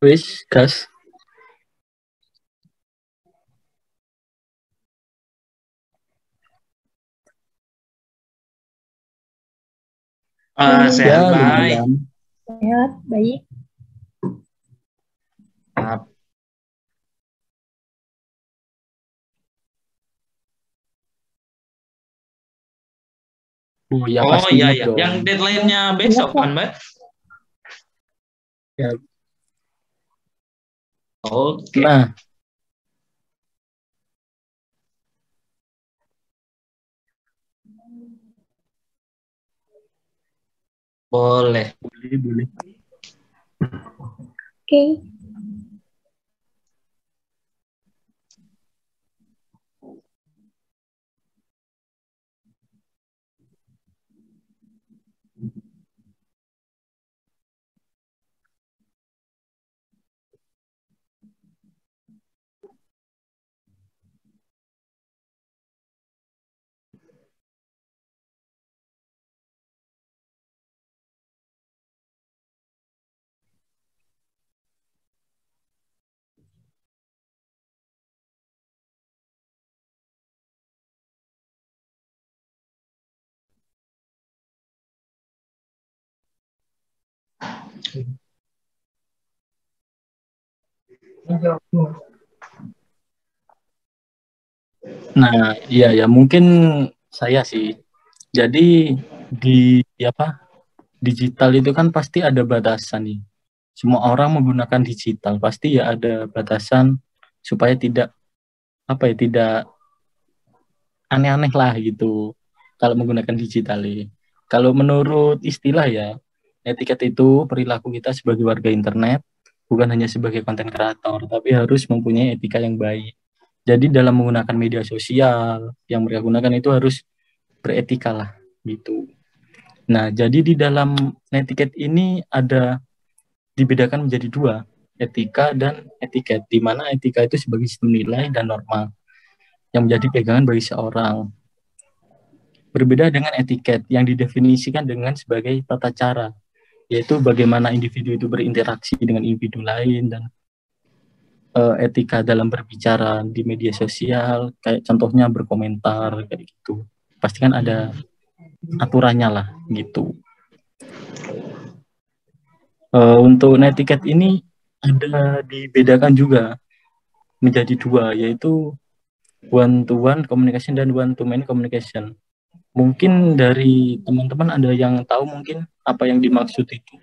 Wis, gas. Sehat Ya, baik. lumayan. Sehat, baik. Maaf. Oh ya, Oh pasti iya ingat ya, dong. yang deadline-nya besok kan, Mbak? Ya. Oke, Nah, boleh. boleh. Oke. Nah, iya ya, mungkin saya sih. Jadi di apa? Digital itu kan pasti ada batasan nih. Semua orang menggunakan digital, pasti ya ada batasan supaya tidak tidak aneh-aneh lah gitu kalau menggunakan digital ini. Kalau menurut istilah ya, etiket itu perilaku kita sebagai warga internet, bukan hanya sebagai konten kreator, tapi harus mempunyai etika yang baik. Jadi dalam menggunakan media sosial, yang mereka gunakan itu harus beretika lah gitu. Nah, jadi di dalam etiket ini ada dibedakan menjadi dua, etika dan etiket, di mana etika itu sebagai sistem nilai dan norma yang menjadi pegangan bagi seorang. Berbeda dengan etiket yang didefinisikan dengan sebagai tata cara, yaitu bagaimana individu itu berinteraksi dengan individu lain, dan etika dalam berbicara di media sosial, kayak contohnya berkomentar, kayak gitu. Pasti kan ada aturannya lah, gitu. Untuk netiquette ini ada dibedakan juga menjadi dua, yaitu one to one communication dan one to many communication. Mungkin dari teman-teman ada yang tahu mungkin apa yang dimaksud itu.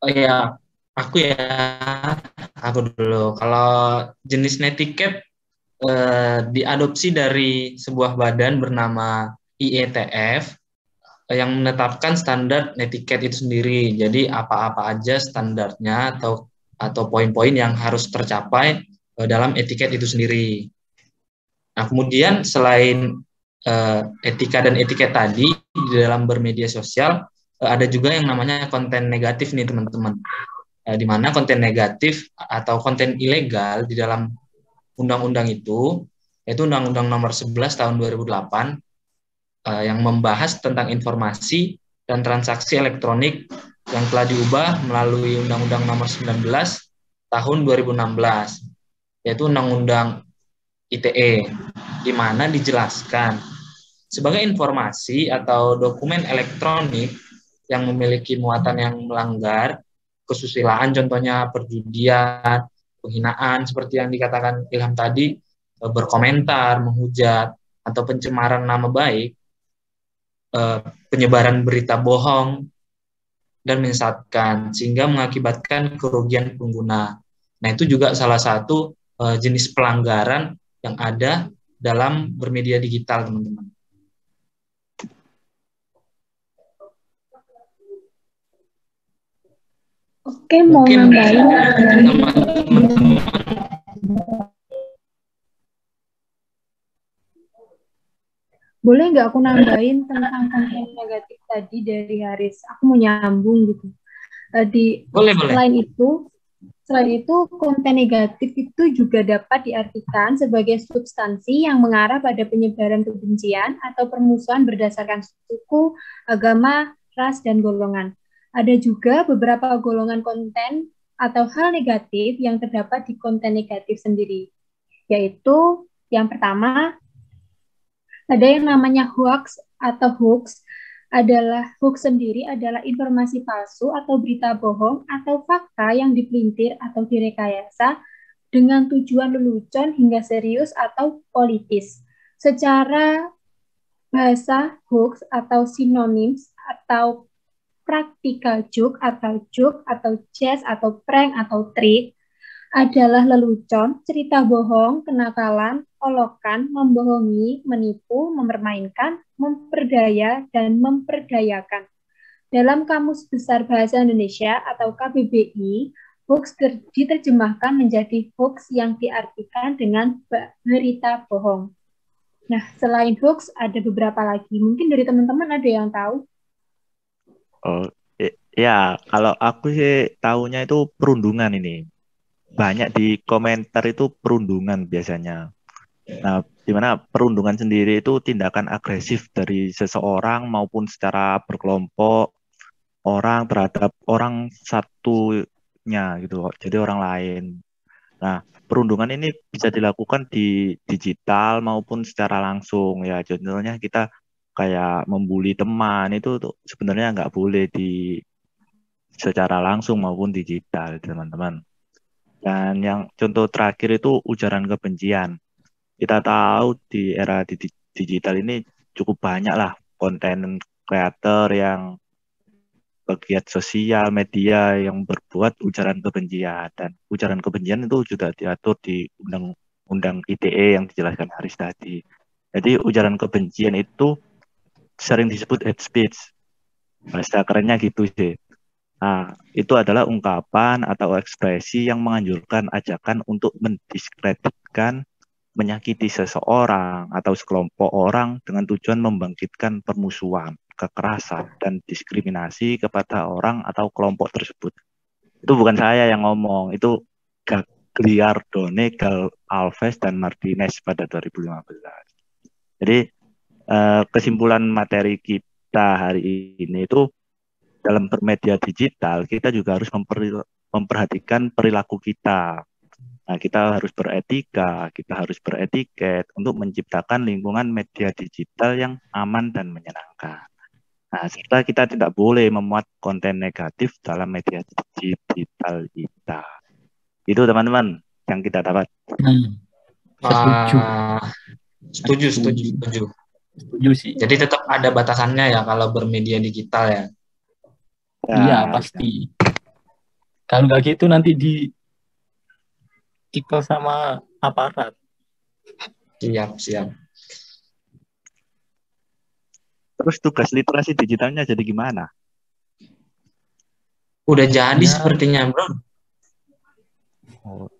Oh iya, aku ya, aku dulu. Kalau jenis netiquette diadopsi dari sebuah badan bernama IETF yang menetapkan standar netiquette itu sendiri. Jadi apa-apa aja standarnya atau poin-poin yang harus tercapai dalam etiket itu sendiri. Nah, kemudian selain etika dan etiket tadi di dalam bermedia sosial ada juga yang namanya konten negatif nih teman-teman. Di mana konten negatif atau konten ilegal di dalam undang-undang itu yaitu Undang-Undang Nomor 11 Tahun 2008 yang membahas tentang informasi dan transaksi elektronik yang telah diubah melalui Undang-Undang Nomor 19 Tahun 2016 yaitu Undang-Undang ITE, di mana dijelaskan sebagai informasi atau dokumen elektronik yang memiliki muatan yang melanggar kesusilaan, contohnya perjudian, penghinaan, seperti yang dikatakan Ilham tadi, berkomentar, menghujat, atau pencemaran nama baik, penyebaran berita bohong, dan menyesatkan, sehingga mengakibatkan kerugian pengguna. Nah, itu juga salah satu jenis pelanggaran yang ada dalam bermedia digital, teman-teman. Oke, mau Mungkin nambahin sama teman-teman. Boleh nggak aku nambahin tentang konten negatif tadi dari Haris? Aku mau nyambung gitu. Boleh. Selain itu, konten negatif itu juga dapat diartikan sebagai substansi yang mengarah pada penyebaran kebencian atau permusuhan berdasarkan suku, agama, ras, dan golongan. Ada juga beberapa golongan konten atau hal negatif yang terdapat di konten negatif sendiri, yaitu yang pertama, ada yang namanya hoax atau hoax. Hoax sendiri adalah informasi palsu atau berita bohong atau fakta yang dipelintir atau direkayasa dengan tujuan lelucon hingga serius atau politis. Secara bahasa, hoax atau synonyms atau practical joke atau jest atau prank atau trick adalah lelucon, cerita bohong, kenakalan, olokan, membohongi, menipu, mempermainkan, memperdaya, dan memperdayakan. Dalam Kamus Besar Bahasa Indonesia atau KBBI, hoax diterjemahkan menjadi hoax yang diartikan dengan berita bohong. Nah, selain hoax, ada beberapa lagi. Mungkin dari teman-teman ada yang tahu? Oh, ya, kalau aku sih tahunya itu perundungan ini. Banyak di komentar itu perundungan biasanya. Nah, di mana perundungan sendiri itu tindakan agresif dari seseorang maupun secara berkelompok orang terhadap orang satunya gitu, jadi orang lain. Nah, perundungan ini bisa dilakukan di digital maupun secara langsung ya. Contohnya kita kayak membuli teman itu tuh sebenarnya nggak boleh di secara langsung maupun digital, teman-teman. Dan yang contoh terakhir itu ujaran kebencian. Kita tahu di era digital ini cukup banyak lah konten kreator yang pegiat sosial media yang berbuat ujaran kebencian, dan ujaran kebencian itu sudah diatur di Undang-Undang ITE yang dijelaskan Haris tadi. Jadi ujaran kebencian itu sering disebut hate speech. Bahasa kerennya gitu sih. Nah, itu adalah ungkapan atau ekspresi yang menganjurkan ajakan untuk mendiskreditkan, menyakiti seseorang atau sekelompok orang dengan tujuan membangkitkan permusuhan, kekerasan, dan diskriminasi kepada orang atau kelompok tersebut. Itu bukan saya yang ngomong, itu Gagliardone, Alves, dan Martinez pada 2015. Jadi kesimpulan materi kita hari ini itu dalam bermedia digital, kita juga harus memperhatikan perilaku kita. Nah, kita harus beretika, kita harus beretiket untuk menciptakan lingkungan media digital yang aman dan menyenangkan. Nah, serta kita tidak boleh memuat konten negatif dalam media digital kita. Itu teman-teman yang kita dapat. Setuju. Setuju sih. Jadi tetap ada batasannya ya kalau bermedia digital ya. Iya, pasti. Kalau nggak gitu nanti ditikal sama aparat. Siap. Terus tugas literasi digitalnya jadi gimana? Udah jadi sepertinya, bro. Oh,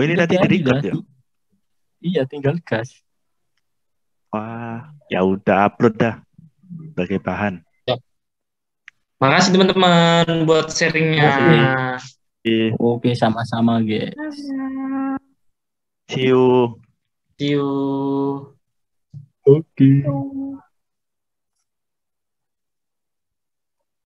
ini tadi di-record ya? Iya, tinggal gas. Wah, ya udah upload dah sebagai bahan. Ya. Makasih teman-teman buat sharingnya. Oke, sama-sama, guys. See you. See you. Oke.